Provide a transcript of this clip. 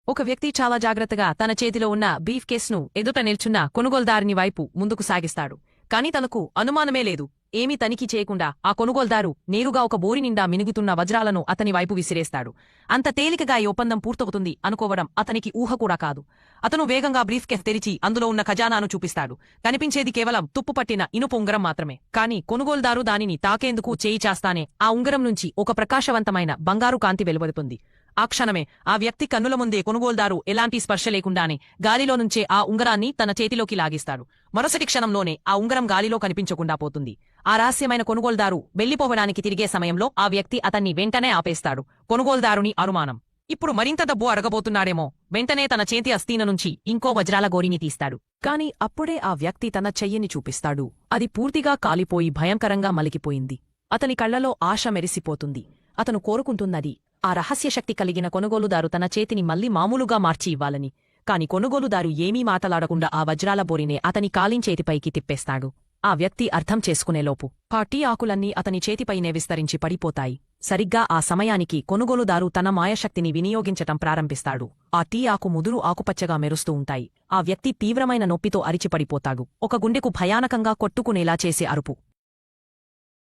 ఒక వ్యక్తి చాలా జాగ్రత్తగా తన చేతిలో ఉన్న బీఫ్ కేస్ను ఎదుట నిల్చున్న కొనుగోలుదారుని వైపు ముందుకు సాగిస్తాడు. కాని తనకు అనుమానమే లేదు. ఏమీ తనిఖీ చేయకుండా ఆ కొనుగోలుదారు నేరుగా ఒక బోరి నిండా మినుగుతున్న వజ్రాలను అతని వైపు విసిరేస్తాడు. అంత తేలికగా ఈ ఒప్పందం పూర్తవుతుంది అనుకోవడం అతనికి ఊహ కూడా కాదు. అతను వేగంగా బ్రీఫ్ కేస్ తెరిచి అందులో ఉన్న ఖజానాను చూపిస్తాడు. కనిపించేది కేవలం తుప్పుపట్టిన ఇనుప ఉంగరం మాత్రమే. కాని కొనుగోలుదారు దానిని తాకేందుకు చేయి చేస్తానే ఆ ఉంగరం నుంచి ఒక ప్రకాశవంతమైన బంగారు కాంతి వెలువడుతుంది. ఆ క్షణమే ఆ వ్యక్తి కన్నుల ముందే కొనుగోలుదారు ఎలాంటి స్పర్శ లేకుండానే గాలిలో నుంచే ఆ ఉంగరాన్ని తన చేతిలోకి లాగిస్తాడు. మరుసటి క్షణంలోనే ఆ ఉంగరం గాలిలో కనిపించకుండా పోతుంది. ఆ రహస్యమైన కొనుగోలుదారు వెళ్లిపోవడానికి తిరిగే సమయంలో ఆ వ్యక్తి అతన్ని వెంటనే ఆపేస్తాడు. కొనుగోలుదారుని అనుమానం, ఇప్పుడు మరింత డబ్బు అడగబోతున్నాడేమో. వెంటనే తన చేతి అస్థీన నుంచి ఇంకో వజ్రాల గోరిని తీస్తాడు. కాని అప్పుడే ఆ వ్యక్తి తన చెయ్యిని చూపిస్తాడు. అది పూర్తిగా కాలిపోయి భయంకరంగా మలికిపోయింది. అతని కళ్లలో ఆశ మెరిసిపోతుంది. అతను కోరుకుంటున్నది ఆ రహస్యశక్తి కలిగిన కొనుగోలుదారు తన చేతిని మళ్లీ మామూలుగా మార్చి ఇవ్వాలని. కాని కొనుగోలుదారు ఏమీ మాటలాడకుండా ఆ వజ్రాల బోరినే అతని కాలించేతిపైకి తిప్పేస్తాడు. ఆ వ్యక్తి అర్థం చేసుకునేలోపు ఆ టీ ఆకులన్నీ అతని చేతిపైనే విస్తరించి పడిపోతాయి. సరిగ్గా ఆ సమయానికి కొనుగోలుదారు తన మాయశక్తిని వినియోగించటం ప్రారంభిస్తాడు. ఆ టీ ఆకు ముదురు ఆకుపచ్చగా మెరుస్తూ ఉంటాయి. ఆ వ్యక్తి తీవ్రమైన నొప్పితో అరిచిపడిపోతాడు. ఒక గుండెకు భయానకంగా కొట్టుకునేలా చేసే అరుపు